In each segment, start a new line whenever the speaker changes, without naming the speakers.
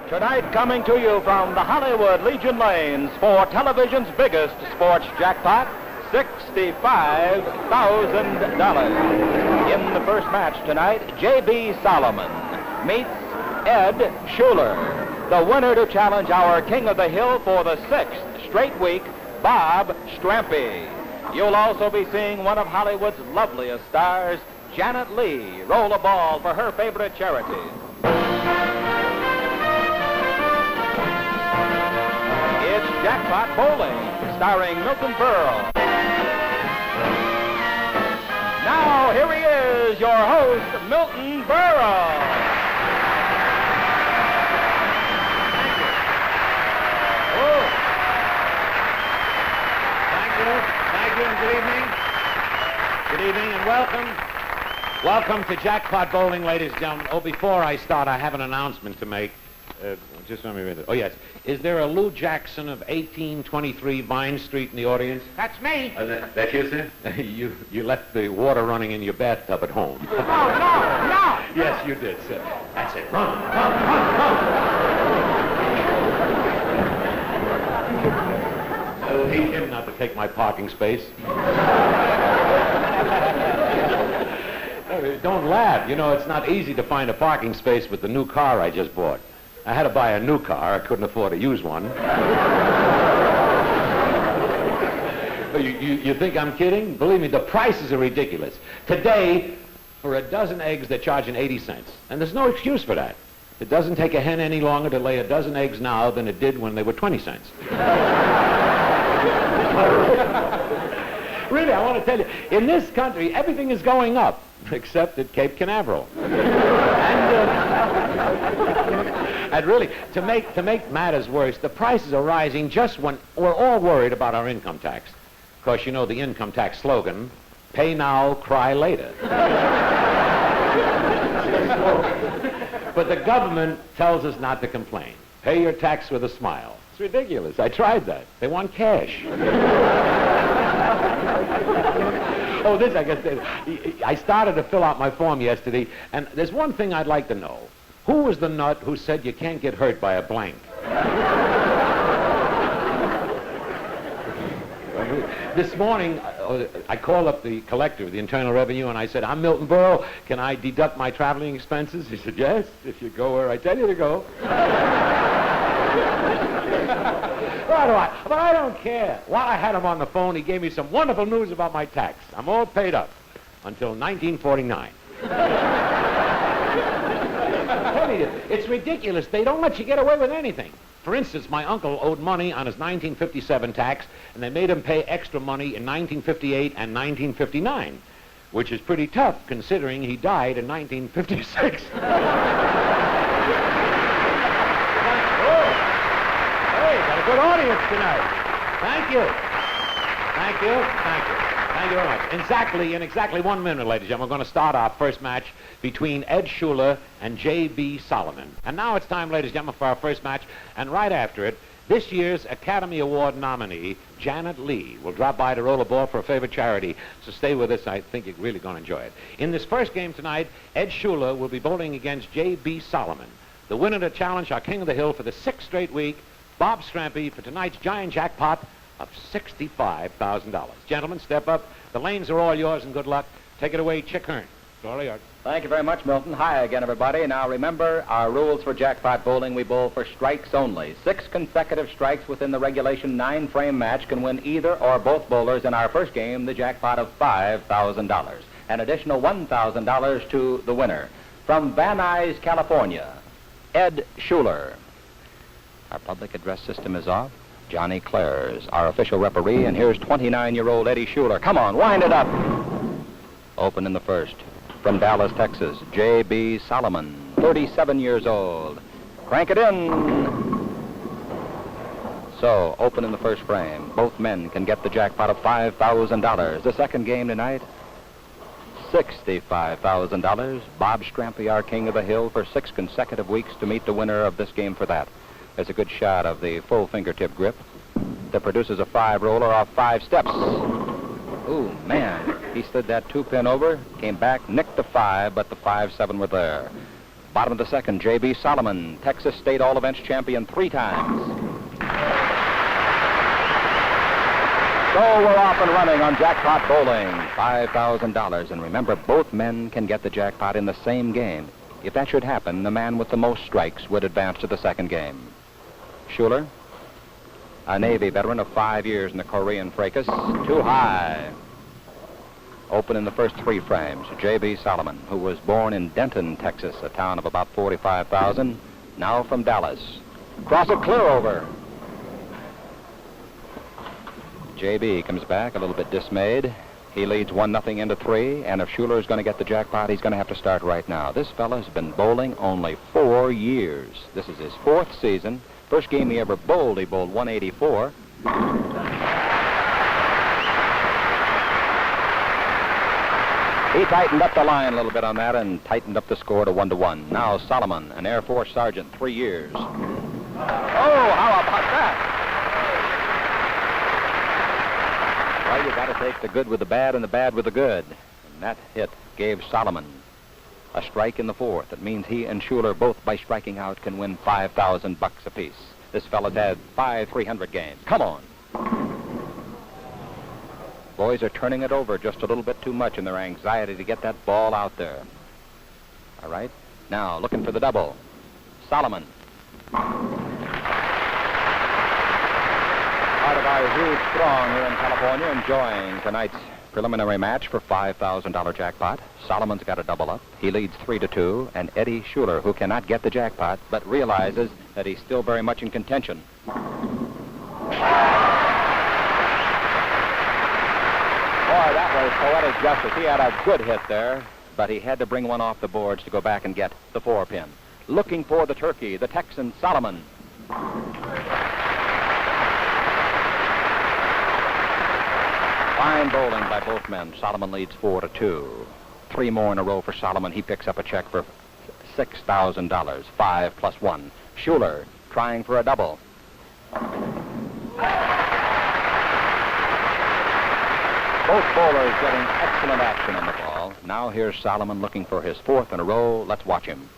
Tonight, coming to you from the Hollywood Legion Lanes for television's biggest sports jackpot, $65,000. In the first match tonight, JB Soloman meets Ed Schuler, the winner to challenge our King of the Hill for the 6th straight week, Bob Strampe. You'll also be seeing one of Hollywood's loveliest stars, Janet Leigh, roll a ball for her favorite charity. It's Jackpot Bowling, starring Milton Berle. Now, here he is, your host, Milton Berle.
Thank you, and good evening. Good evening, and welcome. Welcome to Jackpot Bowling, ladies and gentlemen. Oh, before I start, I have an announcement to make. Just let me read it. Oh, yes. Is there a Lou Jackson of 1823 Vine Street in the audience?
That's me.
That's you, sir? You left the water running in your bathtub at home.
No.
Yes, you did, sir. That's it. Run. Teach him not to take my parking space. Don't laugh. You know, it's not easy to find a parking space with the new car I just bought. I had to buy a new car. I couldn't afford to use one. You think I'm kidding? Believe me, the prices are ridiculous. Today, for a dozen eggs, they're charging 80 cents. And there's no excuse for that. It doesn't take a hen any longer to lay a dozen eggs now than it did when they were 20 cents. Really, I want to tell you, in this country, everything is going up, except at Cape Canaveral. And really, to make matters worse, the prices are rising just when we're all worried about our income tax. Of course, you know the income tax slogan, pay now, cry later. But the government tells us not to complain. Pay your tax with a smile. It's ridiculous. I tried that. They want cash. Oh, this, I guess, I started to fill out my form yesterday, and there's one thing I'd like to know. Who was the nut who said you can't get hurt by a blank? This morning, I called up the collector of the Internal Revenue, and I said, I'm Milton Berle. Can I deduct my traveling expenses? He said, yes, if you go where I tell you to go. But I don't care. While I had him on the phone, he gave me some wonderful news about my tax. I'm all paid up until 1949. It's ridiculous. They don't let you get away with anything. For instance, my uncle owed money on his 1957 tax, and they made him pay extra money in 1958 and 1959, which is pretty tough considering he died in 1956. Good audience tonight. Thank you. Thank you very much. In exactly 1 minute, ladies and gentlemen, we're going to start our first match between Ed Schuler and JB Soloman. And now it's time, ladies and gentlemen, for our first match. And right after it, this year's Academy Award nominee, Janet Leigh, will drop by to roll a ball for a favorite charity. So stay with us. I think you're really going to enjoy it. In this first game tonight, Ed Schuler will be bowling against JB Soloman, the winner to challenge our King of the Hill for the 6th straight week, Bob Strampe, for tonight's giant jackpot of $65,000. Gentlemen, step up. The lanes are all yours, and good luck. Take it away, Chick Hearn. It's all yours.
Thank you very much, Milton. Hi again, everybody. Now, remember, our rules for Jackpot Bowling, we bowl for strikes only. 6 consecutive strikes within the regulation 9-frame match can win either or both bowlers in our first game, the jackpot of $5,000. An additional $1,000 to the winner. From Van Nuys, California, Ed Schuler. Our public address system is off. Johnny Clares, our official referee, and here's 29-year-old Eddie Schuler. Come on, wind it up. Open in the first. From Dallas, Texas, JB Soloman, 37 years old. Crank it in. So, open in the first frame. Both men can get the jackpot of $5,000. The second game tonight, $65,000. Bob Strampe, our King of the Hill, for 6 consecutive weeks to meet the winner of this game for that. There's a good shot of the full fingertip grip that produces a 5-roller off 5 steps. Ooh, man. He slid that 2-pin over, came back, nicked the 5, but the 5-7 were there. Bottom of the second, JB Soloman, Texas State All Events champion 3 times. So we're off and running on Jackpot Bowling, $5,000. And remember, both men can get the jackpot in the same game. If that should happen, the man with the most strikes would advance to the second game. Schuler, a Navy veteran of 5 years in the Korean fracas, too high. Open in the first 3 frames, JB Soloman, who was born in Denton, Texas, a town of about 45,000, now from Dallas. Cross it clear over. JB comes back a little bit dismayed. He leads 1-0 into 3, and if Schuler is going to get the jackpot, he's going to have to start right now. This fella's been bowling only 4 years. This is his 4th season. First game he ever bowled, he bowled 184. He tightened up the line a little bit on that and tightened up the score to 1-1. Now Soloman, an Air Force sergeant, 3 years. Oh, how about that? Well, you got to take the good with the bad and the bad with the good. And that hit gave Soloman a strike in the 4th. It means he and Schuler, both by striking out, can win $5,000 apiece. This fella's had 5 300 games. Come on. Boys are turning it over just a little bit too much in their anxiety to get that ball out there. All right. Now, looking for the double. Soloman. Part of our huge throng here in California enjoying tonight's preliminary match for $5,000 jackpot. Solomon's got a double up. He leads 3-2, and Eddie Schuler, who cannot get the jackpot, but realizes that he's still very much in contention. Boy, that was poetic justice. He had a good hit there, but he had to bring one off the boards to go back and get the 4-pin. Looking for the turkey, the Texan Soloman. Fine bowling by both men. Soloman leads 4-2. 3 more in a row for Soloman. He picks up a check for $6,000. 5 plus 1. Schuler trying for a double. Both bowlers getting excellent action on the ball. Now here's Soloman looking for his 4th in a row. Let's watch him.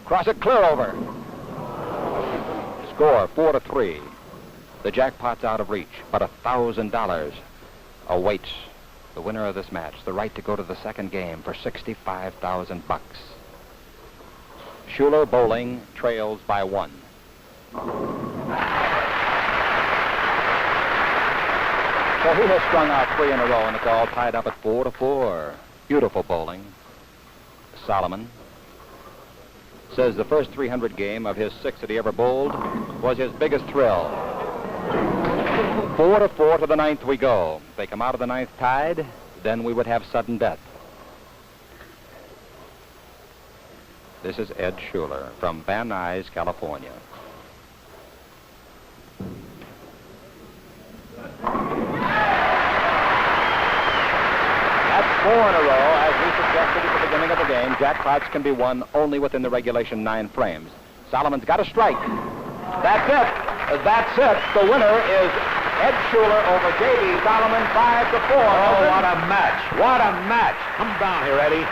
Cross it clear over. Score 4-3. The jackpot's out of reach, but $1,000 awaits the winner of this match, the right to go to the second game for $65,000. Schuler bowling trails by 1. So he has strung out 3 in a row, and it's all tied up at 4-4. Beautiful bowling. Soloman says the first 300 game of his 6 that he ever bowled was his biggest thrill. 4-4 to the 9th we go. If they come out of the 9th tied, then we would have sudden death. This is Ed Schuler from Van Nuys, California. That's 4 in a row. As we suggested at the beginning of the game, jackpots can be won only within the regulation 9 frames. Solomon's got a strike. That's it. That's it. The winner is Ed Schuler over JB Soloman, 5-4.
Oh, what a match. What a match. Come down here, Eddie.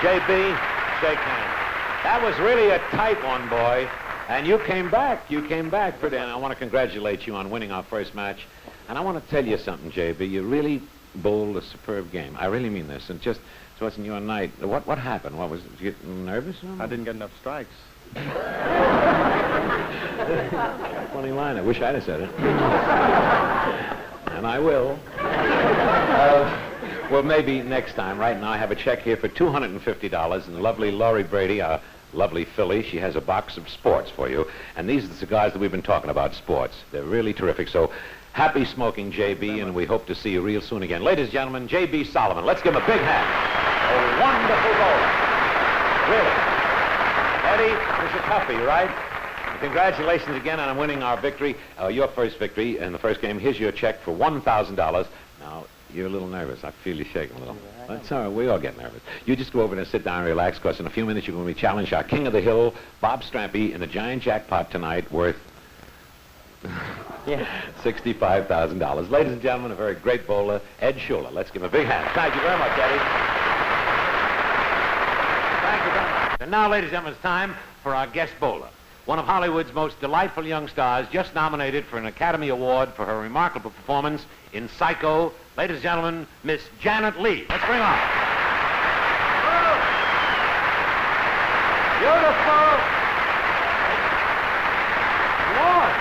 JB, shake hands. That was really a tight one, boy. And you came back. You came back pretty. And I want to congratulate you on winning our first match. And I want to tell you something, JB. You really bowled a superb game. I really mean this. And just, it wasn't your night. What happened? What was it? Did you get nervous?
I didn't get enough strikes.
Funny line. I wish I'd have said it. And I will. Well, maybe next time. Right now, I have a check here for $250, and lovely Laurie Brady, our lovely filly, she has a box of sports for you. And these are the cigars that we've been talking about, sports. They're really terrific. So, happy smoking, JB, and we hope to see you real soon again. Ladies and gentlemen, JB Soloman. Let's give him a big hand. A wonderful bowler. Really. Eddie, it was a toughie, right? Congratulations again on winning our victory, your first victory in the first game. Here's your check for $1,000. Now, you're a little nervous. I feel you shaking a little. That's all right. We all get nervous. You just go over there and sit down and relax, because in a few minutes you're going to be challenged our King of the Hill, Bob Strampe, in the giant jackpot tonight worth $65,000. Ladies and gentlemen, a very great bowler, Ed Schuler. Let's give him a big hand. Thank you very much, Eddie. And now, ladies and gentlemen, it's time for our guest bowler. One of Hollywood's most delightful young stars, just nominated for an Academy Award for her remarkable performance in Psycho. Ladies and gentlemen, Miss Janet Leigh. Let's bring her on. Beautiful. Lord.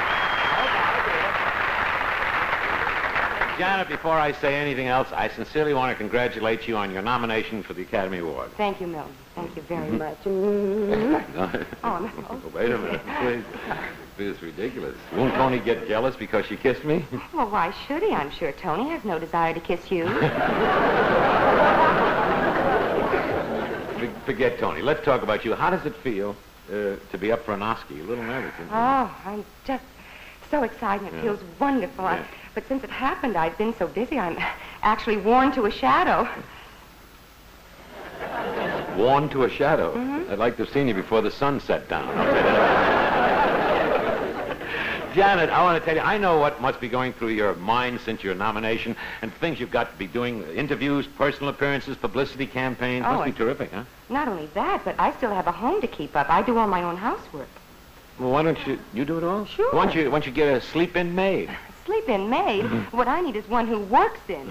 Janet, before I say anything else, I sincerely want to congratulate you on your nomination for the Academy Award.
Thank you, Milton. Thank you very much.
Oh, no. Wait a minute, please. This is ridiculous. Won't Tony get jealous because she kissed me?
Well, why should he? I'm sure Tony has no desire to kiss you.
Forget Tony. Let's talk about you. How does it feel to be up for an Oscar? You're a little nervous, isn't it?
Oh, I'm just so excited. It feels wonderful.
Yeah.
But since it happened, I've been so busy, I'm actually worn to a shadow.
Worn to a shadow? Mm-hmm. I'd like to have seen you before the sun set down. Janet, I want to tell you, I know what must be going through your mind since your nomination and things you've got to be doing, interviews, personal appearances, publicity campaigns. Must be terrific, huh?
Not only that, but I still have a home to keep up. I do all my own housework.
Well, why don't you do it all?
Sure.
Why don't you get a sleep-in maid?
Sleep-in maid? What I need is one who works in.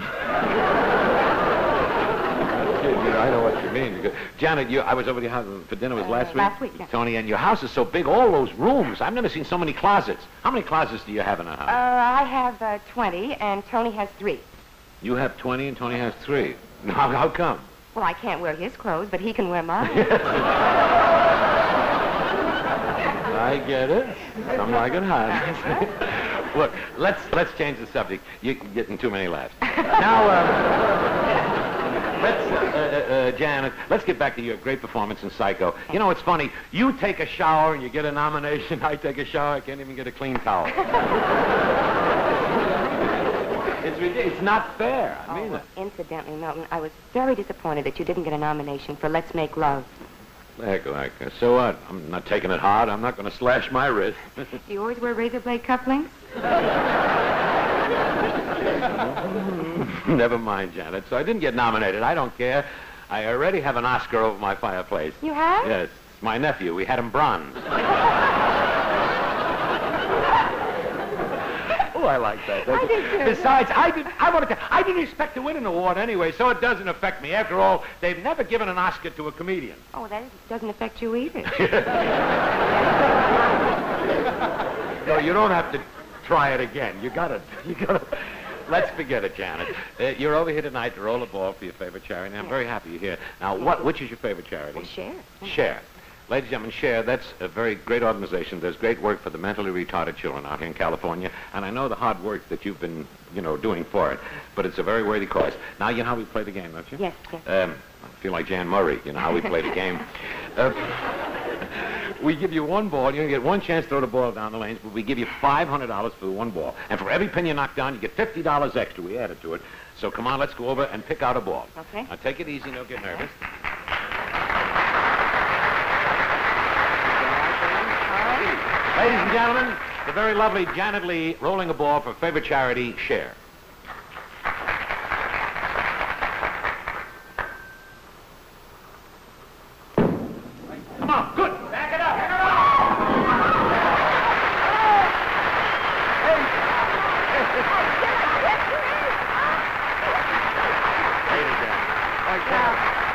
I know what you mean. Because, Janet, I was over to your house for dinner. Was last week?
Last week, yeah.
Tony, and your house is so big, all those rooms. I've never seen so many closets. How many closets do you have in a house?
I have 20, and Tony has 3.
You have 20, and Tony has 3. How come?
Well, I can't wear his clothes, but he can wear mine.
I get it. Some like it hot. Look, let's change the subject. You're getting too many laughs. Now, Janet, let's get back to your great performance in Psycho. You know, it's funny. You take a shower and you get a nomination. I take a shower, I can't even get a clean towel. It's ridiculous. It's not fair. I mean it.
Incidentally, Milton, I was very disappointed that you didn't get a nomination for Let's Make Love.
Heck, so what? I'm not taking it hard. I'm not going to slash my wrist.
Do you always wear razor blade cufflinks?
Never mind, Janet. So I didn't get nominated. I don't care. I already have an Oscar over my fireplace.
You have?
Yes. It's my nephew. We had him bronze. Oh, I like that.
I did too.
Besides, I didn't expect to win an award anyway, so it doesn't affect me. After all, they've never given an Oscar to a comedian.
Oh, that doesn't affect you either.
No, you don't have to try it again. You gotta. Let's forget it, Janet. You're over here tonight to roll a ball for your favorite charity, and I'm very happy you're here. Now, which is your favorite charity?
Well, Share.
Share. Ladies and gentlemen, Share, that's a very great organization. There's great work for the mentally retarded children out here in California, and I know the hard work that you've been, doing for it, but it's a very worthy cause. Now, you know how we play the game, don't you?
Yes.
I feel like Jan Murray, how we play the game. We give you one ball. You get one chance to throw the ball down the lanes, but we give you $500 for the one ball. And for every pin you knock down, you get $50 extra. We added to it. So come on, let's go over and pick out a ball.
Okay.
Now, take it easy. Don't get nervous. Ladies and gentlemen, the very lovely Janet Leigh rolling a ball for favorite charity, Share. Come on, good. Back it up.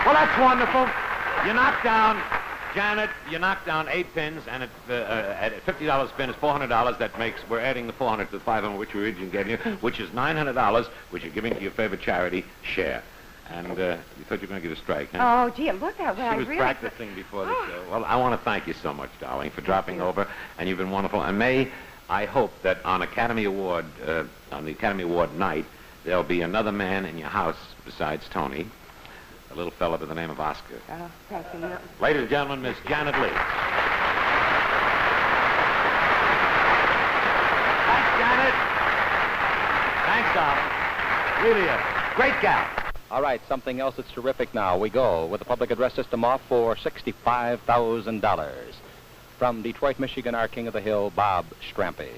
Well, that's wonderful. You knocked down... Janet, you knocked down 8 pins, and at a $50 spin is $400. That makes, we're adding the 400 to the 500, which we originally gave you, which is $900, which you're giving to your favorite charity, Share. And you thought you were going to get a strike, huh?
Oh, gee, look at what
She was practicing before the show. Well, I want to thank you so much, darling, for dropping over, and you've been wonderful. And I hope that on the Academy Award night, there'll be another man in your house besides Tony. A little fella by the name of Oscar.
Oh, thank you, Milton.
Ladies and gentlemen, Miss Janet Leigh. Thanks, Janet. Thanks, darling. Really a great gal.
All right, something else that's terrific now. We go with the public address system off for $65,000. From Detroit, Michigan, our king of the hill, Bob Strampe.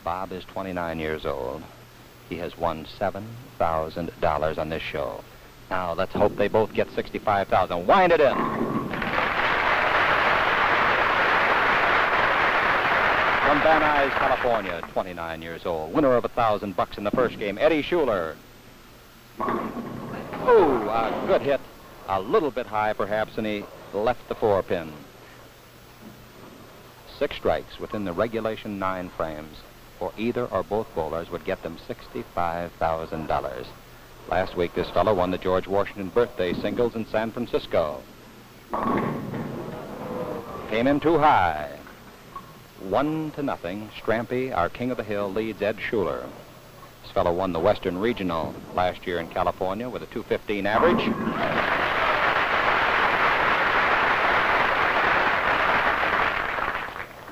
Bob is 29 years old. He has won $7,000 on this show. Now, let's hope they both get $65,000. Wind it in. From Van Nuys, California, 29 years old, winner of $1,000 in the first game, Eddie Schuler. Ooh, a good hit. A little bit high, perhaps, and he left the 4-pin. 6 strikes within the regulation 9 frames for either or both bowlers would get them $65,000. Last week, this fellow won the George Washington birthday singles in San Francisco. Came in too high. 1-0. Strampe, our king of the hill, leads Ed Schuler. This fellow won the Western Regional last year in California with a .215 average.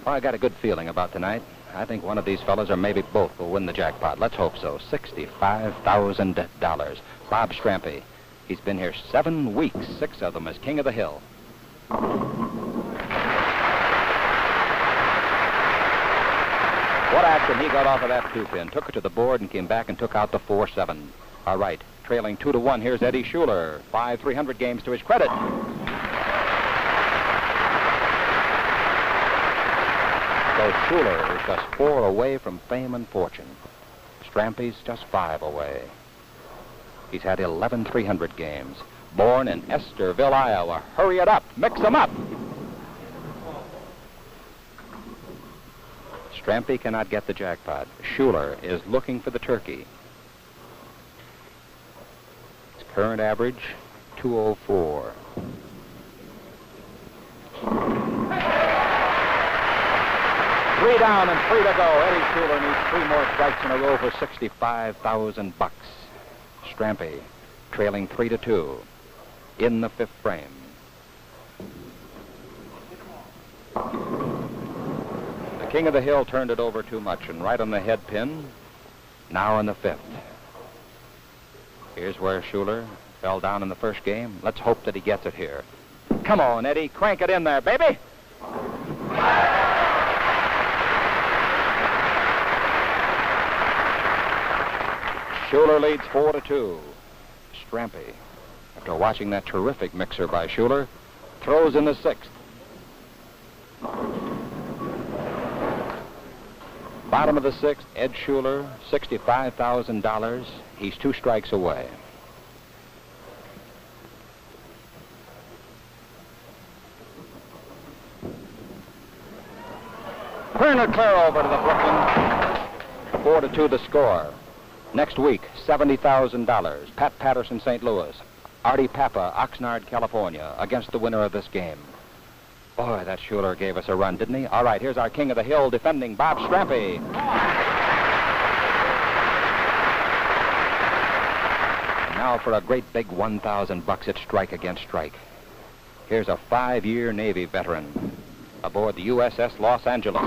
Well, I got a good feeling about tonight. I think one of these fellows, or maybe both, will win the jackpot. Let's hope so. $65,000. Bob Strampe. He's been here 7 weeks, 6 of them as king of the hill. What action he got off of that 2-pin. Took it to the board and came back and took out the 4-7. All right, trailing 2-1. Here's Eddie Schuler. 5 300 games to his credit. So Schuler is just 4 away from fame and fortune. Strampe's just 5 away. He's had 11 300 games. Born in Esterville, Iowa. Hurry it up. Mix them up. Strampe cannot get the jackpot. Schuler is looking for the turkey. His current average, 204. Three down and 3 to go. Eddie Schuler needs 3 more strikes in a row for $65,000. Strampe trailing 3-2 in the 5th frame. The king of the hill turned it over too much and right on the head pin. Now in the 5th. Here's where Schuler fell down in the first game. Let's hope that he gets it here. Come on, Eddie. Crank it in there, baby. Schuler leads 4-2. Strampe, after watching that terrific mixer by Schuler, throws in the 6th. Bottom of the 6th, Ed Schuler, $65,000. He's 2 strikes away. Turn it clear over to the Brooklyn. 4-2 the score. Next week, $70,000. Pat Patterson, St. Louis. Artie Papa, Oxnard, California, against the winner of this game. Boy, that Schuler gave us a run, didn't he? All right, here's our king of the hill defending Bob Strampe. And now for a great big $1,000 at strike against strike. Here's a 5-year Navy veteran aboard the USS Los Angeles.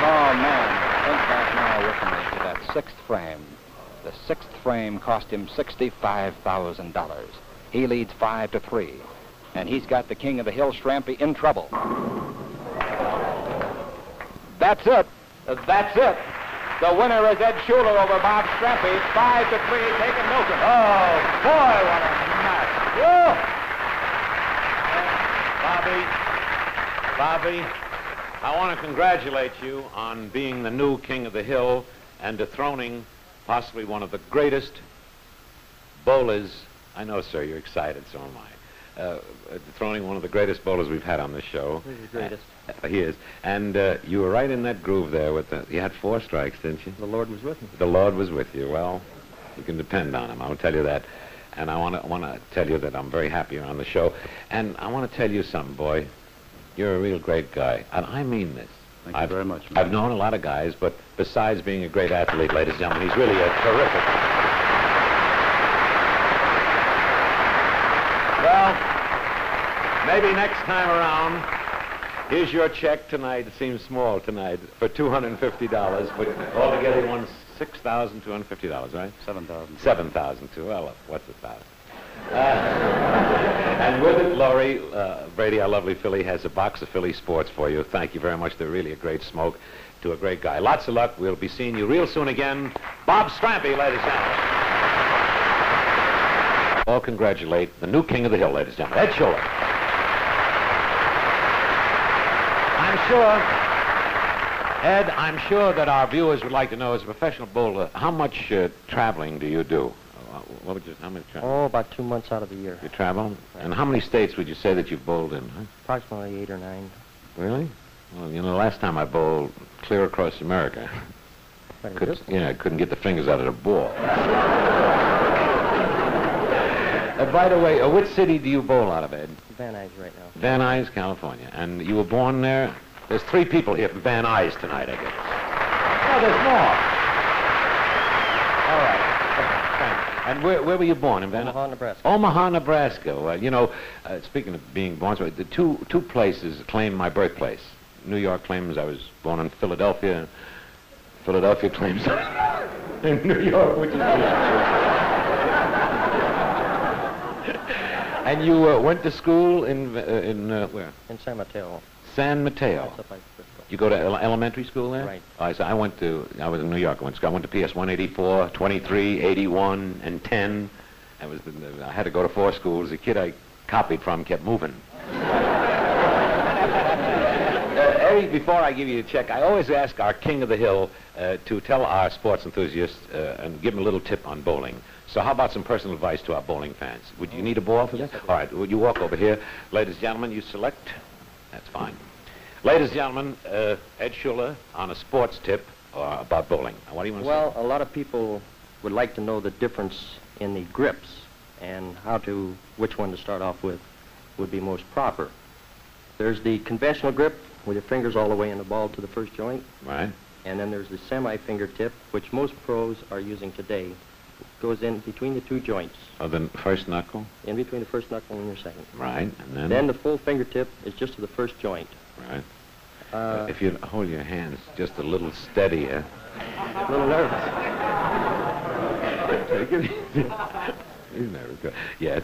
Oh, man, think back now with me to that 6th frame. The 6th frame cost him $65,000. He leads 5-3, and he's got the king of the hill, Strampe, in trouble. That's it. That's it. The winner is Ed Schuler over Bob Strampe. 5-3, taking Milton.
Oh, boy, what a match. Bobby, I want to congratulate you on being the new king of the hill and dethroning possibly one of the greatest bowlers. I know, sir, you're excited, so am I. Dethroning one of the greatest bowlers we've had on this show.
He's the greatest.
He is. And you were right in that groove there with you had 4 strikes, didn't you?
The Lord was with me.
The Lord was with you. Well, you can depend on him. I'll tell you that. And I want to tell you that I'm very happy you're on the show. And I want to tell you something, boy. You're a real great guy. And I mean this.
Thank you very much, man.
I've known a lot of guys, but besides being a great athlete, ladies and gentlemen, he's really a terrific. Well, maybe next time around, here's your check tonight. It seems small tonight for $250. But altogether, he won $6,250, right?
$7,000.
$7,000 too. Well, what's $1,000? And with it, Laurie, Brady, our lovely Philly, has a box of Philly sports for you. Thank you very much. They're really a great smoke to a great guy. Lots of luck. We'll be seeing you real soon again. Bob Strampe, ladies and gentlemen. All congratulate the new king of the hill, ladies and gentlemen, Ed Schuler. I'm sure that our viewers would like to know, as a professional bowler, how much traveling do you do? How much travel?
Oh, about 2 months out of the year.
You travel? Right. And how many states would you say that you've bowled in? Huh?
Approximately 8 or 9.
Really? Well, you know, last time I bowled clear across America. I couldn't get the fingers out of the ball. By the way, which city do you bowl out of, Ed?
Van Nuys right now.
Van Nuys, California. And you were born there? There's 3 people here from Van Nuys tonight, I guess. Oh, there's more. All right. Thanks. And where were you born? In Van Nuys?
Omaha, Nebraska.
Omaha, Nebraska. Well, you know, speaking of being born, the two places claim my birthplace. New York claims I was born in Philadelphia. Philadelphia claims in New York, which is... And you went to school in where?
In San Mateo.
San Mateo.
That's up by Frisco.
You go to elementary school there?
Right.
I was in New York. I went to PS 184, 23, 81, and 10. I had to go to 4 schools. The kid I copied from kept moving. Eddie, before I give you a check, I always ask our King of the Hill to tell our sports enthusiasts and give them a little tip on bowling. So how about some personal advice to our bowling fans? Would you need a ball for this?
Yes,
All right, would you walk over here? Ladies and gentlemen, you select. That's fine. Ladies and gentlemen, Ed Schuler on a sports tip about bowling. What do you want to say?
Well, a lot of people would like to know the difference in the grips and which one to start off with would be most proper. There's the conventional grip with your fingers all the way in the ball to the first joint.
Right.
And then there's the semi-fingertip, which most pros are using today. Goes in between the 2 joints.
Oh, the first knuckle?
In between the first knuckle and your second.
Right, and
Then the full fingertip is just to the first joint.
Right. If you hold your hands just a little steadier.
A little nervous.
He's nervous. Good. Yes.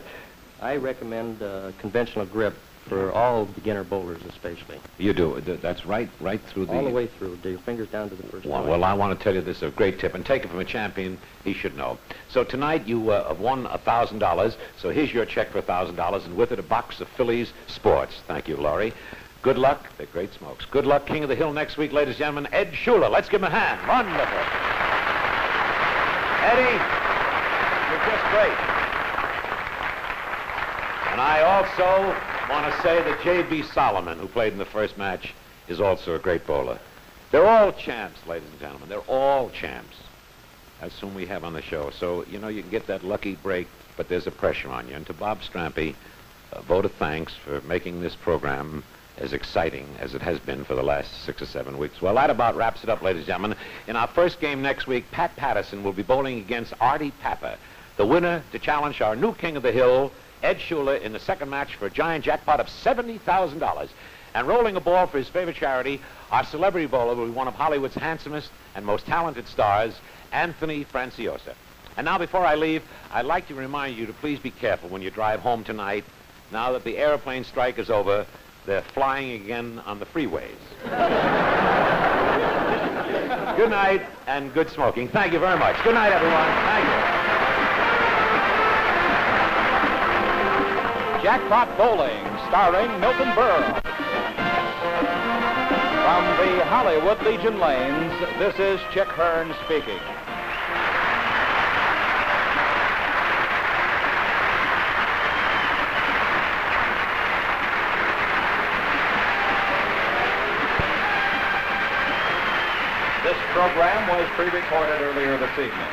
I recommend conventional grip for all beginner bowlers especially.
You do. That's right through the...
All the way through. Your fingers down to the first joint.
Well, I want to tell you this is a great tip, and take it from a champion. He should know. So tonight you have won $1,000, so here's your check for $1,000, and with it a box of Phillies Sports. Thank you, Laurie. Good luck. They're great smokes. Good luck, King of the Hill, next week, ladies and gentlemen. Ed Schuler. Let's give him a hand. Wonderful. Eddie, you're just great. And I also want to say that JB Soloman, who played in the first match, is also a great bowler. They're all champs, ladies and gentlemen. They're all champs. That's whom we have on the show. So, you know, you can get that lucky break, but there's a pressure on you. And to Bob Strampe, a vote of thanks for making this program as exciting as it has been for the last 6 or 7 weeks. Well, that about wraps it up, ladies and gentlemen. In our first game next week, Pat Patterson will be bowling against Artie Papa, the winner to challenge our new King of the Hill, Ed Schuler, in the second match for a giant jackpot of $70,000. And rolling a ball for his favorite charity, our celebrity bowler will be one of Hollywood's handsomest and most talented stars, Anthony Franciosa. And now, before I leave, I'd like to remind you to please be careful when you drive home tonight. Now that the airplane strike is over, they're flying again on the freeways. Good night and good smoking. Thank you very much. Good night, everyone. Thank you.
Jackpot Bowling, starring Milton Berle. From the Hollywood Legion Lanes, this is Chick Hearn speaking. This program was pre-recorded earlier this evening.